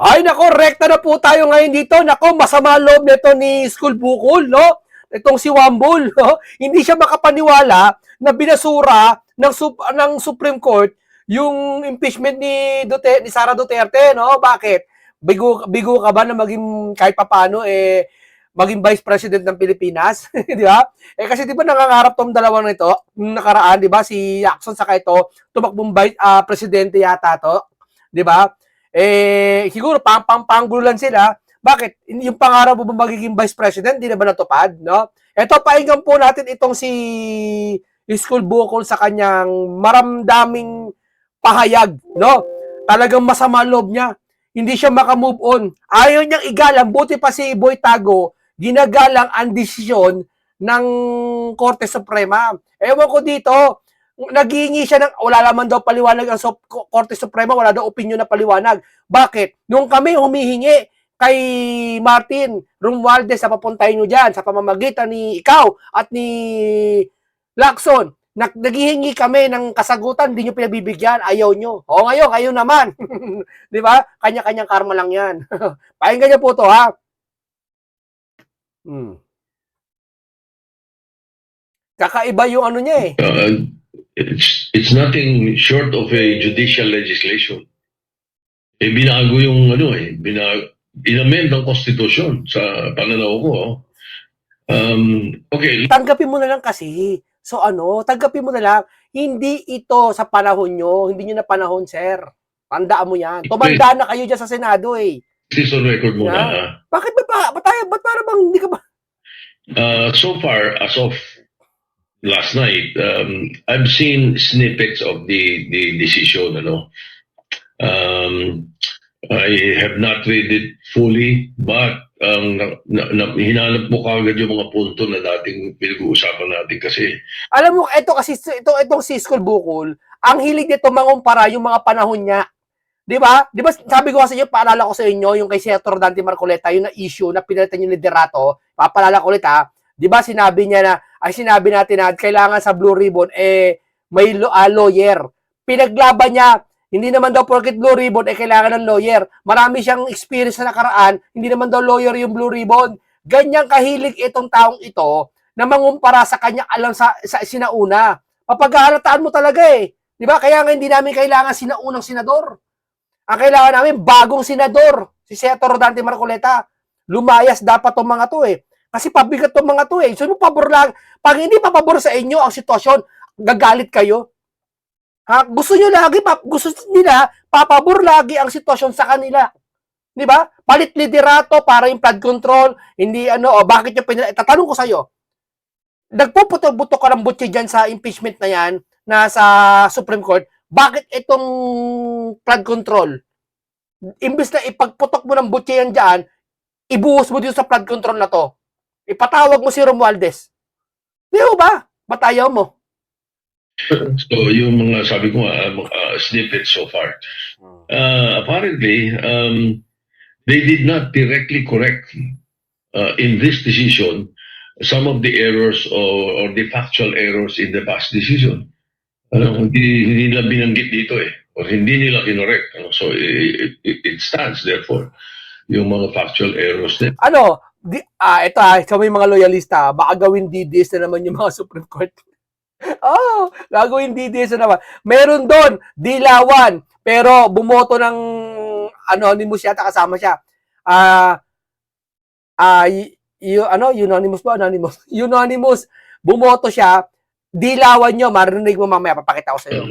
Ay, nako, rekta na po tayo ngayon dito. Nako, masama loob nito ni School Bukol, no? Itong si Wambul, no? Hindi siya makapaniwala na binasura ng Supreme Court yung impeachment ni Sara Duterte, no? Bakit? Bigo ka ba na maging kahit papano maging Vice President ng Pilipinas, di ba? Kasi di ba nangangarap tong dalawang nito, nung nakaraan, di ba, si Lacson saka ito, tumakbong presidente yata to, di ba? Siguro pang-panggulo lang sila. Bakit? Yung pangarap mo ba magiging vice president, hindi na ba natupad, no? Ito, painggan po natin itong si School Bukol sa kanyang maramdaming pahayag, no? Talagang masama loob niya. Hindi siya makamove on. Ayaw niyang igalang, buti pa si Boy Tago, ginagalang ang desisyon ng Korte Suprema. Ewan ko dito, naghihingi siya ng, wala naman daw paliwanag ang Korte Suprema, wala daw opinion na paliwanag. Bakit? Nung kami humihingi kay Martin Romualdez sa papuntahin nyo dyan, sa pamamagitan ni ikaw at ni Lacson, naghihingi kami ng kasagutan, hindi nyo pinabibigyan, ayaw nyo. O ngayon, ayaw naman. Di ba? Kanya-kanyang karma lang yan. Pakinggan niyo po to, ha? Kakaiba yung ano niya eh. It's nothing short of a judicial legislation. Binago yung inamend ang konstitusyon sa pananaw ko. Okay. Tanggapin mo na lang kasi. So tanggapin mo na lang. Hindi ito sa panahon nyo. Hindi nyo na panahon, sir. Tandaan mo yan. Tumanda na kayo dyan sa Senado eh. This on record muna. Yeah. Bakit ba? Ba't para bang hindi ka ba? So far, as of last night, I've seen snippets of the decision. I have not read it fully, but hinanap mo kagad yung mga punto na dating pinag-uusapan natin kasi. Alam mo, itong si School Bukol, ang hilig nito mangumpara yung mga panahon niya. Di ba? Di ba sabi ko sa inyo, paalala ko sa inyo, yung kay Senator Dante Marcoleta, yung na issue na pinalitan yung liderato, papaalala ko ulit ha, di ba sinabi natin na kailangan sa Blue Ribbon, may lawyer. Pinaglaban niya, hindi naman daw porket Blue Ribbon, kailangan ng lawyer. Marami siyang experience sa nakaraan, hindi naman daw lawyer yung Blue Ribbon. Ganyang kahilig itong taong ito na mangumpara sa kanyang alam sa sinauna. Papaghahalataan mo talaga eh. Di ba? Kaya nga hindi namin kailangan sinaunang senador. Ang kailangan namin, bagong senador. Si Senator Dante Marcoleta. Lumayas dapat tong mga to eh. Kasi pabigat tong mga to eh. So, pabor lang. Pag hindi papabor sa inyo ang sitwasyon, gagalit kayo. Ha? Gusto nila, papabor lagi ang sitwasyon sa kanila. Di ba? Palit liderato para yung flood control. Hindi bakit yung tatanong ko sa'yo. Nagpuputok-butok ka ng butsi dyan sa impeachment na yan, na sa Supreme Court. Bakit itong flood control? Imbes na ipagputok mo ng butsi yan dyan, ibuhos mo dito sa flood control na to. Ipatawag mo si Romualdez. Di ba? Ba't ayaw mo? So, yung mga sabi ko snippets so far. Apparently, they did not directly correct in this decision some of the errors or the factual errors in the past decision. Hindi nila binanggit dito or hindi nila kinorek. So, it stands therefore yung mga factual errors din. Ito may mga loyalista, baka gawin DDS na naman yung mga Supreme Court. Gagawin DDS na naman. Meron doon, dilawan, pero bumoto ng anonymous yata, kasama siya. Unanimous ba? Unanimous. Bumoto siya, dilawan nyo, marinig mo mamaya, papakita ko sa iyo.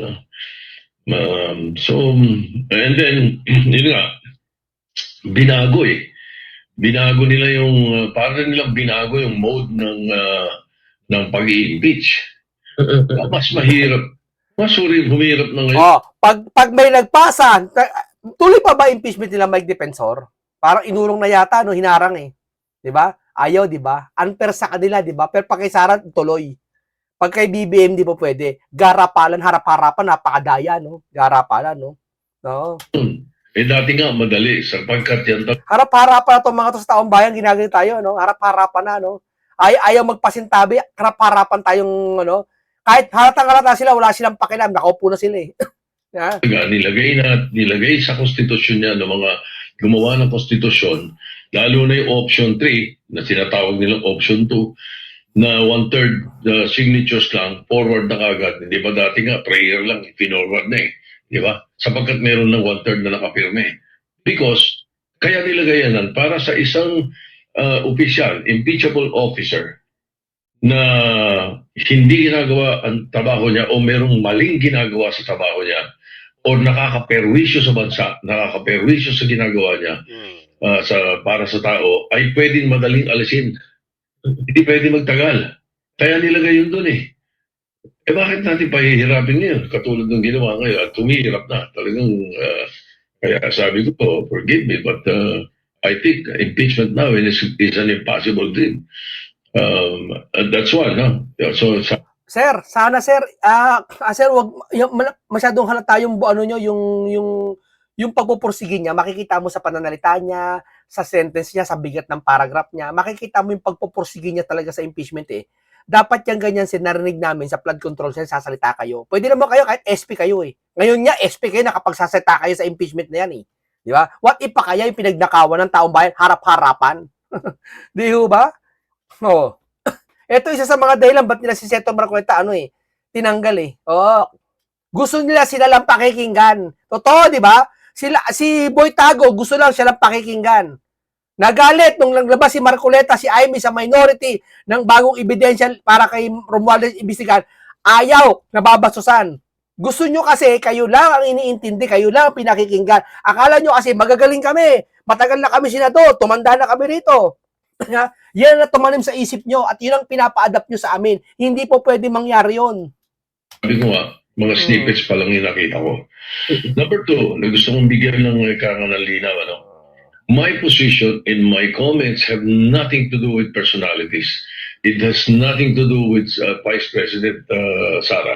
And then, yun nga, binago Binago nila yung, parang nilang binago yung mode ng pag-i-impeach. Mas mahirap. Mas humirap na ngayon. Pag may nagpasa, tuloy pa ba impeachment nila Mike Defensor? Parang inulong na yata, hinarang eh. Diba? Ayaw, diba? Unfair sa kanila, diba? Pero pag kay Sara, tuloy. Pag kay BBM, di ba pwede? Garapalan, harap-harapan, napakadaya, no? Garapalan, no? No? Dati nga, madali. Sapagkat yan. Harap-harapan na itong mga to sa taong bayan, ginagalit tayo, no? Harap-harapan na, no? Ayaw magpasintabi, harap-harapan tayong, kahit halatang-halata sila, wala silang pakialam, nakaupo na sila eh. Nilagay sa konstitusyon niya ng mga gumawa ng konstitusyon, lalo na yung option 3, na sinatawag nilang option 2, na one-third signatures lang, forward na kagad. Hindi ba dati nga, prayer lang, pinorward na eh. Di ba? Sapagkat meron ng one-third na nakapirme. Because, kaya nilagay yan para sa isang opisyal, impeachable officer, na hindi ginagawa ang trabaho niya o merong maling ginagawa sa trabaho niya o nakakaperwisyo sa bansa, nakakaperwisyo sa ginagawa niya para sa tao, ay pwedeng madaling alisin. Hindi pwede magtagal. Kaya nilagay yun doon eh. Eh bakit natin pahihirapin yun? Katulad ng ginawa ngayon at tumihirap na. Talagang, kaya sabi ko, forgive me, but I think impeachment now is an impossible dream. That's one, no? So, Sir, sana sir, sir, wag masyadong halata yung ano nyo, yung pagpupursige niya, makikita mo sa pananalita niya, sa sentence niya, sa bigat ng paragraph niya, makikita mo yung pagpupursige niya talaga sa impeachment eh. Dapat yung ganyan, sir, narinig namin sa flood control, sir, sasalita kayo. Pwede naman kayo, kahit SP kayo eh. Ngayon nga, SP kayo, nakapagsasalita kayo sa impeachment na yan eh. Di ba? What if pa kaya yung pinagnakawan ng taong bayan, harap-harapan? Di ba? Oo. Ito isa sa mga dahilan ba't nila si Seto Marcoleta tinanggal eh. Oh, gusto nila sila lang pakikinggan. Totoo, di ba? Si Boy Tago, gusto lang siya lang pakikinggan. Nagalit nung naglabas si Marcoleta, si Amy sa minority ng bagong ebidensya para kay Romualdez imbestigahan. Ayaw, nababasusan. Gusto nyo kasi, kayo lang ang iniintindi, kayo lang ang pinakikinggan. Akala nyo kasi magagaling kami, matagal na kami senador, tumanda na kami rito. Yan na tumanim sa isip nyo at yun ang pinapa-adapt nyo sa amin. Hindi po pwede mangyari yun. Sabi ko nga, mga snippets pa lang yung nakita ko. Number 2, na gusto kong bigyan ng linaw, my position and my comments have nothing to do with personalities. It has nothing to do with Vice President Sara.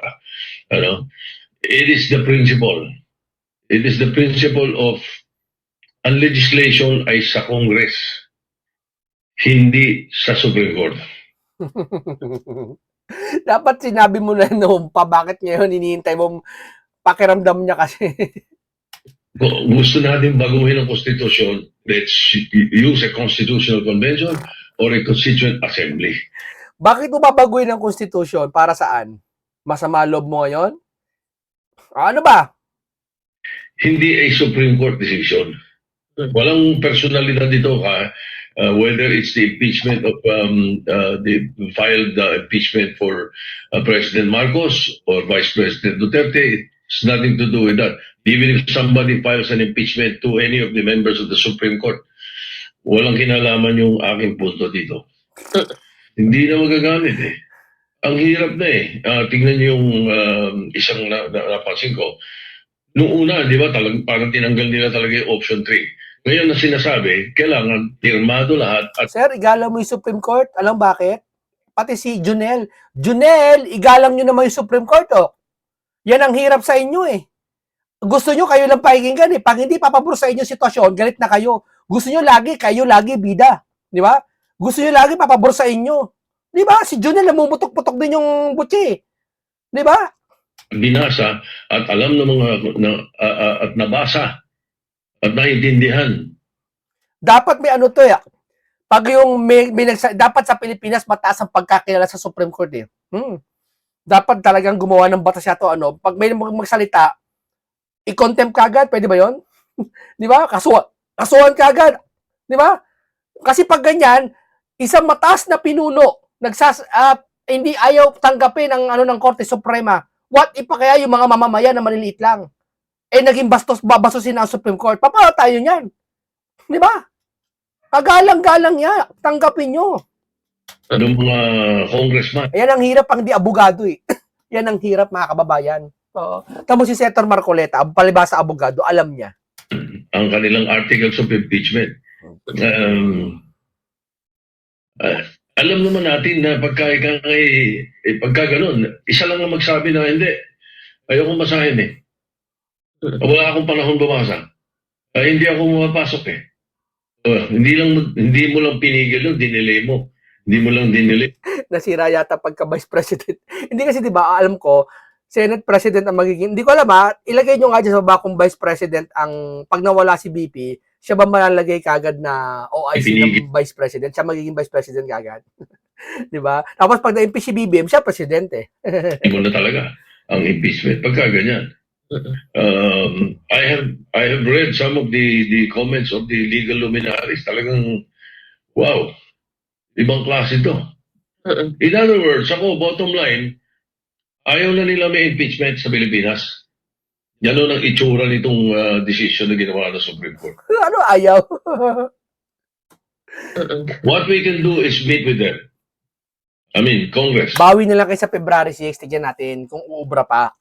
It is the principle. It is the principle of ang legislation ay sa Congress, hindi sa Supreme Court. Dapat sinabi mo na noon pa, bakit ngayon hinihintay mo pakiramdam niya kasi. Gusto natin baguhin ang konstitusyon, let's use a constitutional convention or a constituent assembly. Bakit mo babaguhin ang konstitusyon? Para saan? Masama loob mo ngayon? Ano ba? Hindi a Supreme Court decision. Walang personalidad dito whether it's the impeachment of the filed impeachment for President Marcos or Vice President Duterte. It's nothing to do with that. Even if somebody files an impeachment to any of the members of the Supreme Court, walang kinalaman yung aking punto dito. Hindi na magagamit eh. Ang hirap na eh. Tingnan niyo yung isang napansin ko. Noong una, di ba, parang tinanggal nila talaga yung option 3. Ngayon na sinasabi, kailangan pirmado lahat. Sir, igalang mo yung Supreme Court. Alam bakit? Pati si Junel. Junel, igalang nyo naman yung Supreme Court, oh. Yan ang hirap sa inyo eh. Gusto nyo kayo lang pakikinggan eh. Pag hindi papabor sa inyo sitwasyon, galit na kayo. Gusto nyo lagi, kayo lagi bida. Di ba? Gusto nyo lagi papabor sa inyo. Di ba? Si Junel namumutok-putok din yung butsi. Di ba? Binasa at alam ng mga at nabasa at naiintindihan. Dapat may ano to eh. Pag yung dapat sa Pilipinas mataas ang pagkakilala sa Supreme Court eh. Dapat talagang gumawa ng batas to pag may magsalita, i-contempt kagad, pwede ba 'yon? 'Di ba? Kasuhan kagad. 'Di ba? Kasi pag ganyan, isang mataas na pinuno hindi ayaw tanggapin ang ng Korte Suprema. What if pa kaya yung mga mamamayan na maliliit lang? Naging babastusin ang Supreme Court. Paano tayo niyan? 'Di ba? Kagalang-galang niya, tanggapin nyo. Anong mga congressman? Ayan ang hirap pang di abogado eh. Yan ang hirap mga kababayan. Oo. Tamo si Senator Marcoleta, palibasa abogado, alam niya. Ang kanilang articles of impeachment. Alam naman natin na pagka ganun, isa lang ang magsabi na hindi. Ayokong basahin eh. Wala akong panahon bumasa. Hindi ako pumapasok eh. Hindi mo lang pinigil yun, dinelay mo. Hindi mo lang dinelay. Nasira yata pagka Vice President. Hindi kasi 'di ba, alam ko, Senate President ang magiging. Hindi ko alam ilagay nyo nga dyan sa baba kung Vice President ang pag nawala si BP, Siya ba malalagay kagad na OIC Ipinigil. ng Vice President? Siya magiging Vice President kagad. Di ba? Tapos pag na-impeach si BBM, siya Presidente. Mo na talaga ang impeachment pagka ganyan. I have read some of the comments of the legal luminaries. Talagang wow, ibang klase to. In other words, ako bottom line, ayaw na nila may impeachment sa Pilipinas. Yan ang itsura nitong decision na ginawa ng Supreme Court. Ano ayaw? What we can do is meet with them. I mean, Congress, Bawi na lang kayo sa February 6, tignan natin kung uubra pa.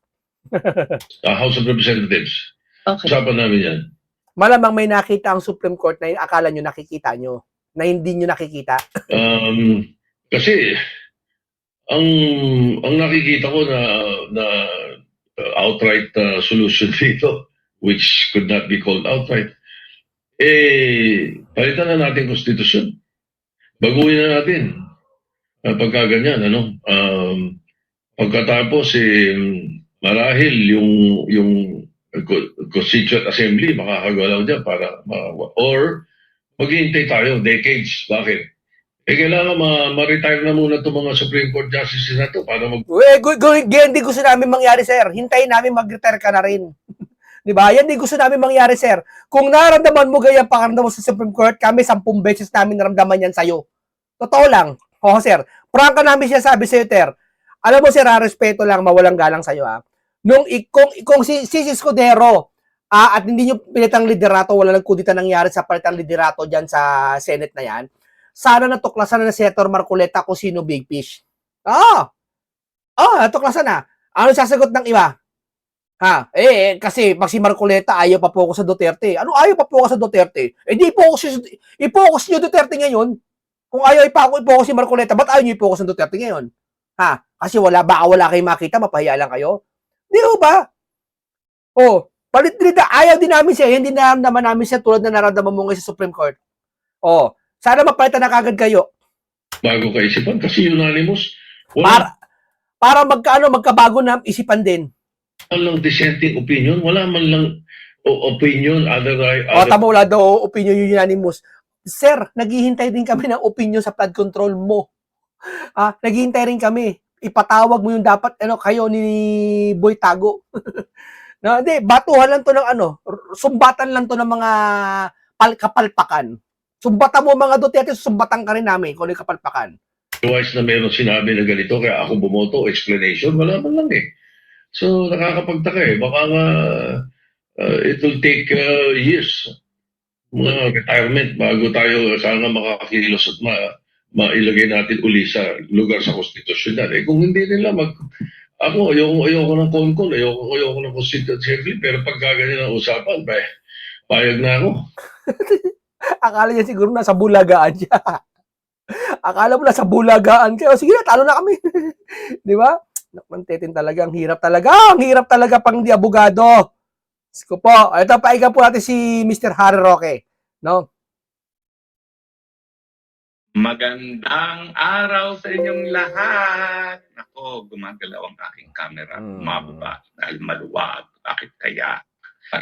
House of Representatives. Okay. Usapan namin yan. Malamang may nakita ang Supreme Court na yung akala nyo nakikita nyo, na hindi nyo nakikita. Kasi ang nakikita ko na outright solution dito, which could not be called outright, palitan na natin konstitusyon. Baguhin na natin. Pagka ganyan, pagkatapos, marahil yung Constituent Assembly makakagalaw dyan para or maghihintay tayo decades. Bakit? Kailangan ma-retire na muna itong mga Supreme Court Justices na to para Yan din gusto namin mangyari, sir. Hintayin namin mag-retire ka na rin. Di ba? Yan din gusto namin mangyari, sir. Kung naramdaman mo ganyan pakaramdam mo sa Supreme Court, kami 10 beses namin naramdaman yan sa'yo. Totoo lang. Oo, sir. Prangka namin siya sabi sa'yo, sir. Alam mo, sir, respeto lang, mawalang galang sa'yo, ha. Kung si Escudero, at hindi nyo pinitang liderato, wala nagkudita nangyari sa palitang liderato dyan sa Senate na yan, sana natuklasan na Senator Marcoleta kung sino big fish. Natuklasan na. Ano sasagot ng iba? Kasi pag si Marcoleta ayaw pa focus sa Duterte. Ano ayaw pa focus sa Duterte? Di i-focus nyo Duterte ngayon. Kung ayaw i-focus si Marcoleta, ba't ayaw nyo i-focus sa Duterte ngayon? Kasi baka wala kayong makita, mapahiya lang kayo. Di ba? Ayaw din namin siya, hindi naman namin siya tulad na naramdaman mo ngayon sa Supreme Court. Sana mapalitan na kagad kayo. bago kaisipan kasi unanimous. Para magkabago na isipan din. Walang dissenting opinion, wala man lang opinion otherwise. Tama, wala daw opinion yung unanimous. Sir, naghihintay din kami ng opinion sa flood control mo. Naghihintay rin kami. Ipatawag mo yung dapat kayo ni Boy Tago. No, hindi, batuhan lang to ng sumbatan lang to ng mga kapalpakan. Sumbatan mo mga Duterte, sumbatan ka rin namin kung ano yung kapalpakan. Otherwise na meron sinabi na ganito, kaya ako bumoto, explanation, wala man lang eh. So, nakakapagtaka eh. Baka nga, it will take years, mga retirement, bago tayo sana makakilos at mailagay natin uli sa lugar sa konstitusyon yan. Kung hindi nila ako, ayoko ng CONCON, ayoko ng Constituent Assembly, pero pag gaganyan ang usapan, payag na ako. Akala niya siguro nasa bulagaan siya. Akala mo nasa bulagaan kayo. Sige na, talo na kami. Di ba? Nakmantetin talaga. Ang hirap talaga. Ang hirap talaga pang di abogado. Sko po. Ito, paiga po natin si Mr. Harry Roque. No? Magandang araw sa inyong lahat. Ako, gumagalaw ang aking camera. Mababa dahil maluwag. Bakit kaya?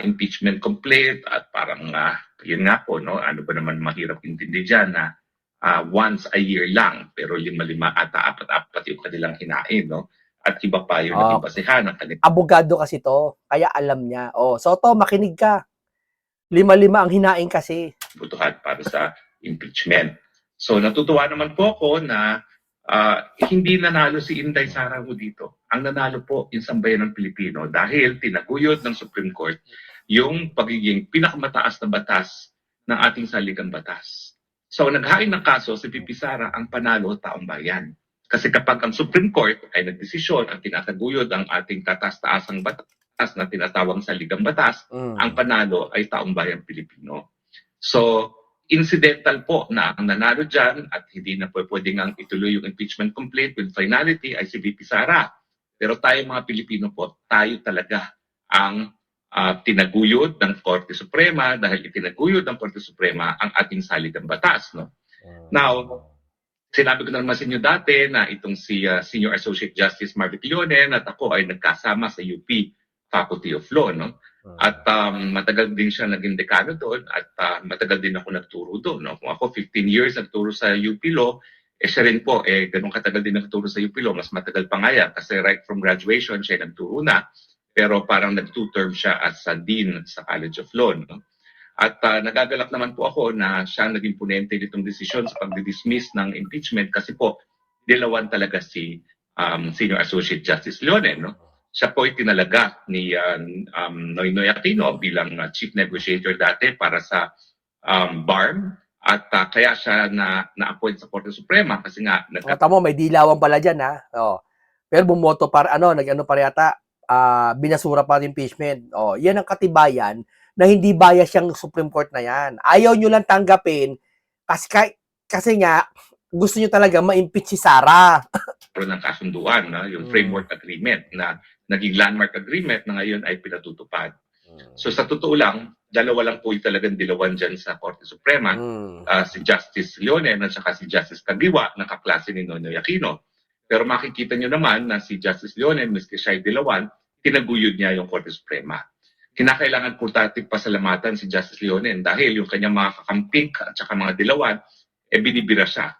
Impeachment complete at parang yun nga po, no? Ano ba naman mahirap intindi dyan na once a year lang, pero 5 at 4 yung kanilang hinain, no? At iba pa yung naging basehan ng kanilang abogado kasi to, kaya alam niya. Soto, makinig ka. 5 ang hinain kasi. butuhan para sa impeachment. So natutuwa naman po ako na hindi nanalo si Inday Sara ho dito. Ang nanalo po yung sambayan ng Pilipino dahil tinaguyod ng Supreme Court yung pagiging pinakamataas na batas ng ating saligang batas. So naghain ng kaso si Pipi Sara ang panalo taong bayan. Kasi kapag ang Supreme Court ay nagdesisyon ang tinataguyod ang ating katas-taasang batas na tinatawang saligang batas, ang panalo ay taong bayan Pilipino. So incidental po na ang nanalo dyan at hindi na po pwedeng ang ituloy yung impeachment complete with finality ay si VP Sara. Pero tayo mga Pilipino po, tayo talaga ang tinaguyod ng Korte Suprema dahil itinaguyod ng Korte Suprema ang ating saligang batas. No? Now, sinabi ko na naman sa inyo dati na itong si Senior Associate Justice Marvick Leonen at ako ay nagkasama sa UP Faculty of Law. No? At matagal din siya naging dekano doon at matagal din ako nagturo doon. No? Kung ako 15 years nagturo sa UP Law, siya rin po, ganun katagal din nagturo sa UP Law. Mas matagal pa nga yan kasi right from graduation siya nagturo na. Pero parang nag-2 term siya as a dean sa College of Law. No? At nagagalak naman po ako na siya naging ponente nitong desisyon sa pag-dismiss ng impeachment kasi po, dilawan talaga si Senior Associate Justice Leone. No? Siya po ay tinalaga ni Noynoy Aquino bilang chief negotiator dati para sa BARM at kaya siya na-appoint sa Korte Suprema kasi nga Tama, may dilawan pala dyan, ha? Oh. Pero bumoto para, nag-ano pa yata, binasura pa ng impeachment. Oh, yan ang katibayan na hindi bias yung Supreme Court na yan. Ayaw nyo lang tanggapin kasi nga, gusto nyo talaga ma-impeach si Sara. ng kasunduan, yung framework agreement na naging landmark agreement na ngayon ay pinatutupad. So sa totoo lang, dalawa lang po yung talagang dilawan dyan sa Korte Suprema, si Justice Leone at saka si Justice Caguioa, na kaklase ni Noynoy Aquino. Pero makikita nyo naman na si Justice Leone, miski siya ay dilawan, tinaguyod niya yung Korte Suprema. Kinakailangan po natin pasalamatan si Justice Leone dahil yung kanyang mga kakamping at saka mga dilawan, binibira siya.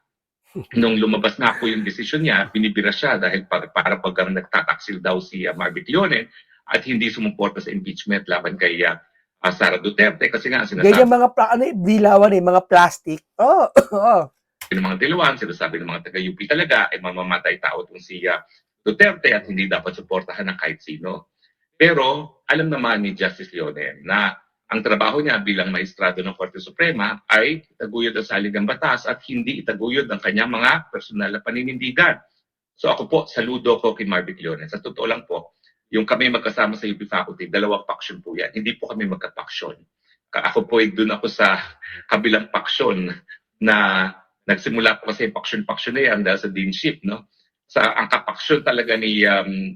Nung lumabas na po yung desisyon niya, binibira siya dahil para pagkang nagtataksil daw si Marvick Leone at hindi sumuporta sa impeachment laban kay Sara Duterte kasi nga sinasabi ganyan mga dilawan mga plastic. ng mga dilawan, sinasabi ng mga taga-UP talaga ay mamamatay tao itong si Duterte at hindi dapat suportahan ng kahit sino. Pero alam naman ni Justice Leone na ang trabaho niya bilang maestrado ng Korte Suprema ay itaguyod ang saligang batas at hindi itaguyod ang kanyang mga personal na paninindigan. So ako po, saludo ko kay Marvick Leone. Sa totoo lang po, yung kami magkasama sa UP Faculty, dalawang faction po yan. Hindi po kami magka-faction. Ako po ay doon ako sa kabilang faction na nagsimula po kasi faction na yan dahil sa deanship, no? Ang kapaksyon talaga ni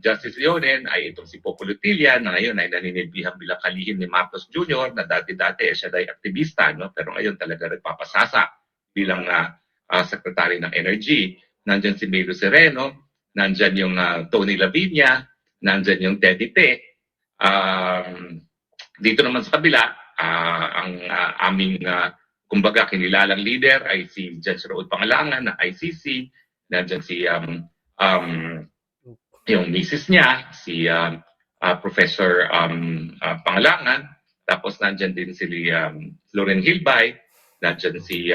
Justice Leone ay itong si Popolo Tilla na ngayon ay naninilbihan bilang kalihim ni Marcos Jr. na dati-dati siya ay aktivista, no? Pero ngayon talaga nagpapasasa bilang Secretary ng Energy. Nandyan si Milo Sereno, nandyan yung Tony Lavinia, nandyan yung Teddy Te. Dito naman sa kabila, ang aming kumbaga kinilalang leader ay si Judge Raul Pangalangan ng ICC, nandyan si yung misis niya, si Professor Pangalangan, tapos nandyan din si Loren Hilbay, nandyan si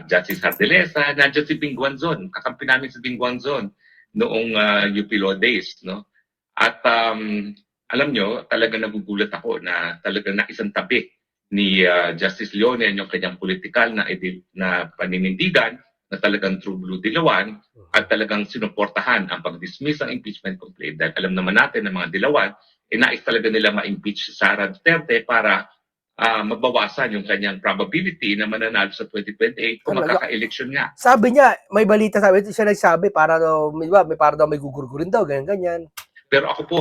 Justice Hardelesa, nandyan si Bing Guanzon, kakampi namin si Bing Guanzon noong UP Law Days, no? At alam nyo, talaga nagugulat ako na talaga na isang tabi ni Justice Leone yung kanyang politikal na paninindigan na talagang true blue dilawan at talagang sinuportahan ang pag-dismiss ng impeachment complaint dahil alam naman natin na mga dilawan, nais talaga nila ma-impeach si Sara Duterte para mabawasan yung kanyang probability na mananalo sa 2028 kung magkaka-election nga. Sabi niya, may balita siya nagsabi para daw, may gugurgurin daw, ganyan. Pero ako po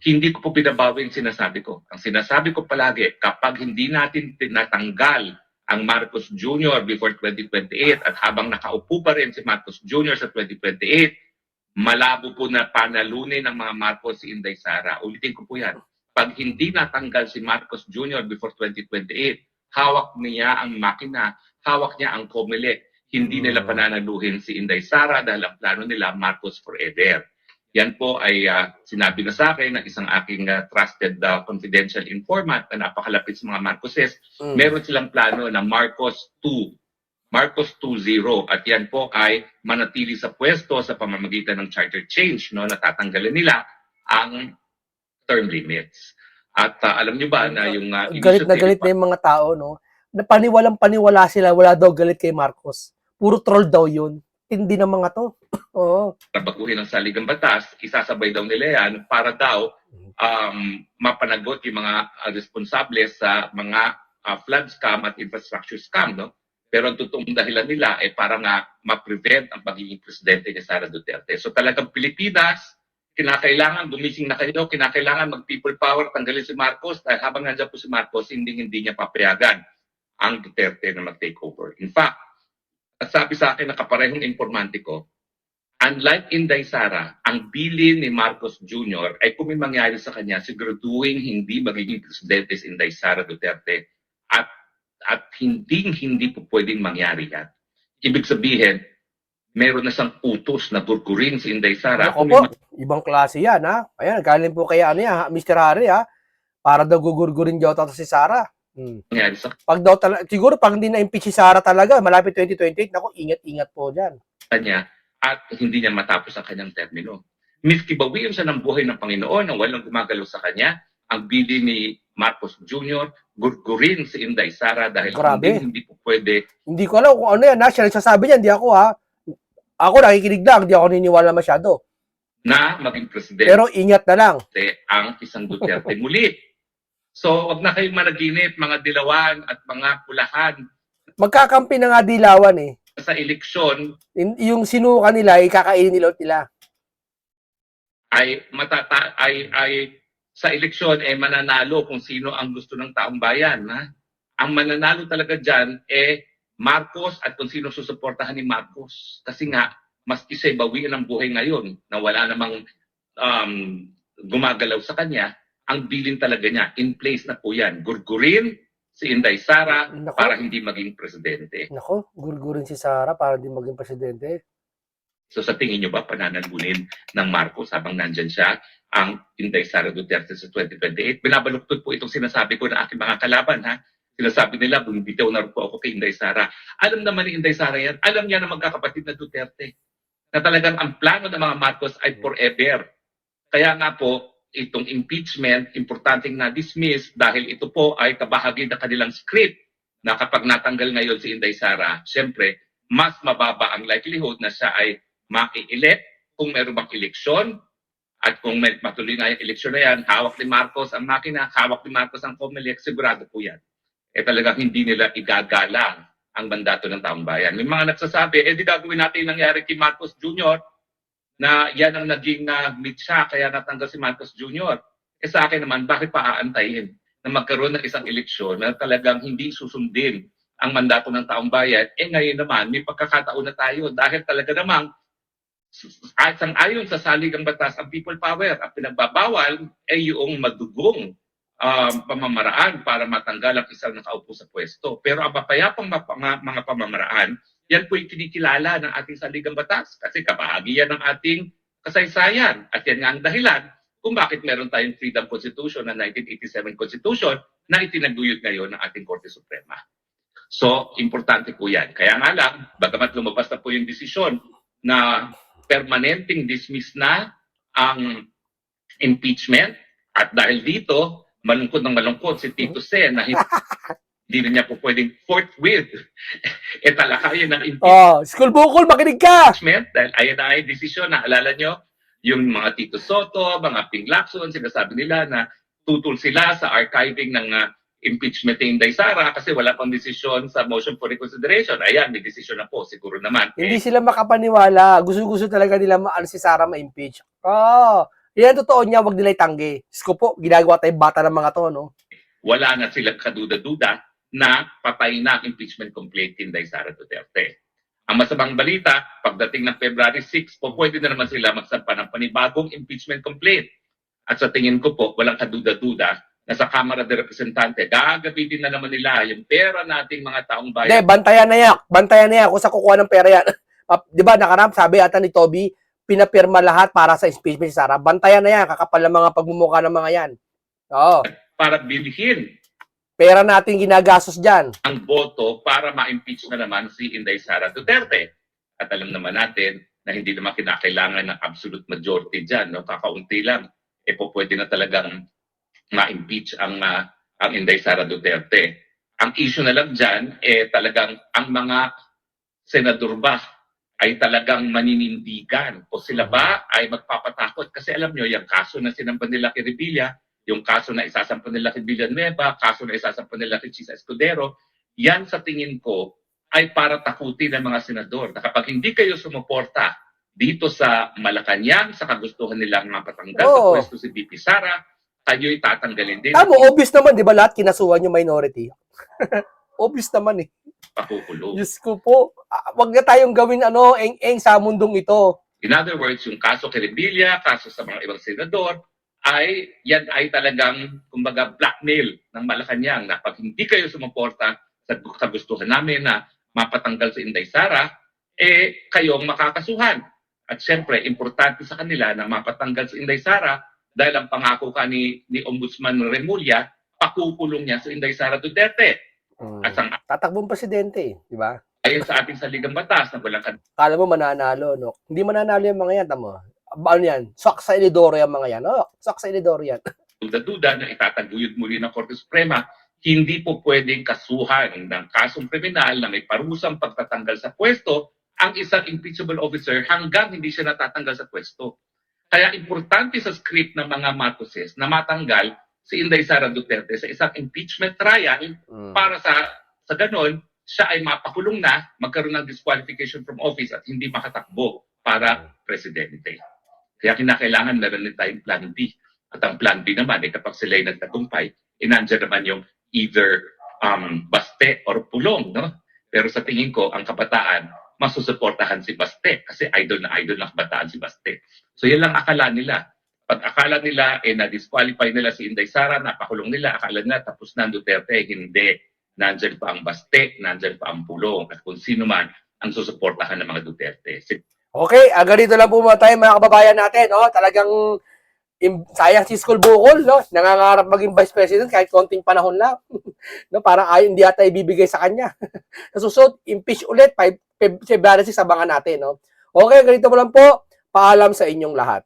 hindi ko po binabawi yung sinasabi ko. Ang sinasabi ko palagi, kapag hindi natin tinatanggal ang Marcos Jr. before 2028 at habang nakaupo pa rin si Marcos Jr. sa 2028, malabo po na panalunin ng mga Marcos si Inday Sara. Ulitin ko po yan. Pag hindi natanggal si Marcos Jr. before 2028, hawak niya ang makina, hawak niya ang COMELEC. Hindi nila pananaluhin si Inday Sara dahil ang plano nila Marcos forever. Yan po ay sinabi na sa akin ng isang aking trusted confidential informant na napakalapit sa mga Marcoses. Meron silang plano na Marcos 2, Marcos 2.0 at yan po ay manatili sa pwesto sa pamamagitan ng charter change, no? Natatanggalan nila ang term limits. At alam niyo ba na yung galit na yung mga tao, no? Paniwalang-paniwala sila, wala daw galit kay Marcos. Puro troll daw yun. Hindi ng mga to. Oo. Baguhin ng saligang batas, isasabay daw nila yan para daw mapanagot yung mga responsable sa mga flood scam at infrastructure scam, no? Pero ang totoong dahilan nila ay para nga ma-prevent ang pagiging presidente ni Sara Duterte. So talagang Pilipinas, kinakailangan gumising na kayo, kinakailangan mag-people power, tanggalin si Marcos dahil habang nandiyan po si Marcos, hindi niya papayagan ang Duterte na mag-take over. In fact, at sabi sa akin na kaparehong informante ko, unlike Inday Sara, ang bilin ni Marcos Jr. ay kung may mangyari sa kanya, siguraduhin hindi magiging presidente si Inday Sara Duterte at hindi po pwedeng mangyari yan. Ibig sabihin, meron na siyang utos na gurgurin si Inday Sara. Ako po, ibang klase yan, ha? Ayan, galing po kaya ano yan, Mr. Harry, ha? Para daw gugurgurin daw ito si Sara. Mangyari sa Pag daw siguro pag hindi na-impeach si Sara talaga, malapit 2028, naku, ingat-ingat po dyan. kanya at hindi niya matapos ang kanyang termino. Miski bawiin siya ng buhay ng Panginoon na walang gumagalaw sa kanya, ang bili ni Marcos Jr., gurgurin si Inday Sara dahil Grabe. hindi po pwede Hindi ko alam kung ano yan, ha? Siya nagsasabi niya, hindi ako, ha? Ako nakikinig lang, hindi ako niniwala masyado. na maging presidente Pero ingat na lang. ang isang Duterte muli. So, wag na kayong managinip, mga dilawan at mga pulahan Magkakampi na nga dilawan, eh. sa eleksyon Yung sinuka nila, ikakainin nila nila. ay sa eleksyon ay mananalo kung sino ang gusto ng taong bayan. Ha? Ang mananalo talaga dyan Marcos at kung sino susuportahan ni Marcos. Kasi nga, mas isa'y bawian ang buhay ngayon na wala namang gumagalaw sa kanya, ang bilin talaga niya, in place na po yan. Gurgurin si Inday Sara Nako. para hindi maging presidente. Nako, gurgurin si Sara para di maging presidente. So sa tingin nyo ba pananalunin ng Marcos habang nandyan siya ang Inday Sara Duterte sa 2028? Binabaluktot po itong sinasabi ko na aking mga kalaban. Ha? Sinasabi nila, bumibitaw na rin po ako kay Inday Sara. Alam naman ni Inday Sara yan. Alam niya na magkakapatid na Duterte. Na talagang ang plano ng mga Marcos ay forever. Kaya nga po, itong impeachment, importanteng na-dismiss dahil ito po ay kabahagi ng kanilang script na kapag natanggal ngayon si Inday Sara, syempre, mas mababa ang likelihood na siya ay ma-elect kung meron bang eleksyon at kung may matuloy na yung eleksyon na yan, hawak ni Marcos ang makina, hawak ni Marcos ang COMELEC, sigurado po yan. Talagang hindi nila igagalang ang mandato ng taong bayan. May mga nagsasabi, di gagawin natin nangyari kay Marcos Jr. na yan ang naging mitsa kaya natanggal si Marcos Jr. Sa akin naman, bakit pa aantayin na magkaroon ng isang eleksyon na talagang hindi susundin ang mandato ng taong bayan? Ngayon naman, may pagkakataon na tayo dahil talaga namang ayon sa saligang batas ang people power. Ang pinagbabawal ay yung madugong pamamaraan para matanggal ang isang nakaupo sa pwesto. Pero ang mapayapang mga pamamaraan, yan po yung kinikilala ng ating saligang batas kasi kabahagi yan ng ating kasaysayan. At yan nga ang dahilan kung bakit meron tayong Freedom Constitution na 1987 Constitution na itinaguyod ngayon ng ating Korte Suprema. So, importante po yan. Kaya nga lang, bagamat lumabas na po yung desisyon na permanenteng dismiss na ang impeachment at dahil dito, malungkot ng malungkot si Tito Sen na hindi na niya po pwedeng forthwith talakayin ng impeachment. School bukol, makinig ka! Dahil ayan na ay desisyon na alala nyo, yung mga Tito Soto, mga Ping Lacson, sinasabi nila na tutol sila sa archiving ng impeachment ni Inday Sara kasi wala pang desisyon sa motion for reconsideration. Ayan, may desisyon na po, siguro naman. Hindi sila makapaniwala. Gusto-gusto talaga nila si Sara ma-impeach. Yan totoo niya, wag nila itanggi. Isko po, ginagawa tayong bata ng mga to, no? Wala na silang kaduda-duda na patay na ang impeachment complaint kay Inday Sara Duterte. Ang masamang balita, pagdating ng February 6, pwede na naman sila magsampa ng panibagong impeachment complaint. At sa tingin ko po, walang kaduda-duda na sa Kamara de Representante, gagabitin na naman nila yung pera nating mga taong bayan. Hindi, bantayan na yan. Bantayan na yan kung sa kukuha ng pera yan. Di ba, nakarap, sabi ata ni Toby, pinapirma lahat para sa impeachment si Sara. Bantayan na yan, kakapal ng mga pagmumukha ng mga yan. Oo. Para bilhin Pera natin ginagastos dyan. ang boto para ma-impeach na naman si Inday Sara Duterte. At alam naman natin na hindi naman kinakailangan ng absolute majority dyan. No? Kakaunti lang. Pwede na talagang ma-impeach ang Inday Sara Duterte. Ang issue na lang dyan, talagang ang mga senador ba ay talagang maninindigan o sila ba ay magpapatakot? Kasi alam nyo, yung kaso na sinampan nila kay Revilla, yung kaso na isasampan nila kay Villanueva, kaso na isasampan nila kay Chisa Escudero, yan sa tingin ko ay para takutin ng mga senador na kapag hindi kayo sumuporta dito sa Malacanang, sa kagustuhan nilang mapatanggal sa pwesto si VP Sara, kayo'y tatanggalin din. Tama, obvious naman, di ba lahat kinasuhan yung minority? Obvious naman eh. Pakukulong. Diyos ko po, wag na tayong gawin eng-eng sa mundong ito. In other words, yung kaso kay Revilla, kaso sa mga ibang senador, yan ay talagang, kumbaga, blackmail ng Malacanang na pag hindi kayo sumuporta sa kagustuhan namin na mapatanggal si Inday Sara, kayong makakasuhan. At syempre, importante sa kanila na mapatanggal si Inday Sara dahil ang pangako ka ni Ombudsman Remulla, pakukulong niya si Inday Sara Duterte. At ang Tatakbong presidente, di ba? ayon sa ating saligang batas na walang Kala mo mananalo, no? Hindi mananalo yung mga yan, tamo. Ano yan? Swak sa Elidoro yung mga yan. Oh, swak sa Elidoro yan. duda-duda na itataguyod muli ng Korte Suprema, hindi po pwedeng kasuhan ng kasong kriminal na may parusang pagtatanggal sa pwesto ang isang impeachable officer hanggang hindi siya natatanggal sa pwesto. Kaya importante sa script ng mga Marcoses na matanggal si Inday Sara Duterte sa isang impeachment trial para sa ganon, siya ay mapakulong na, magkaroon ng disqualification from office at hindi makatakbo para presidente. Kaya kinakailangan meron din tayong plan B. At ang plan B naman, kapag sila ay nagtagumpay, nandiyan naman yung either Baste or Pulong. No? Pero sa tingin ko, ang kabataan, masusuportahan si Baste kasi idol na kabataan si Baste. So yan lang akala nila. Pag akala nila, na-disqualify nila si Inday Sara, napakulong nila, akala nila tapos na ang Duterte, hindi. Nandyan pa ang Baste, nandyan pa ang Pulong, at kung sino man ang susuportahan ng mga Duterte. Okay, ganito lang po tayo mga kababayan natin, no? Talagang sayang si School Bukol, no? Nangangarap maging Vice President kahit konting panahon lang. No, parang hindi ata ibibigay sa kanya. Sa susunod, impeach ulit, February 6 abangan natin, no? Okay, ganito mo lang po. Paalam sa inyong lahat.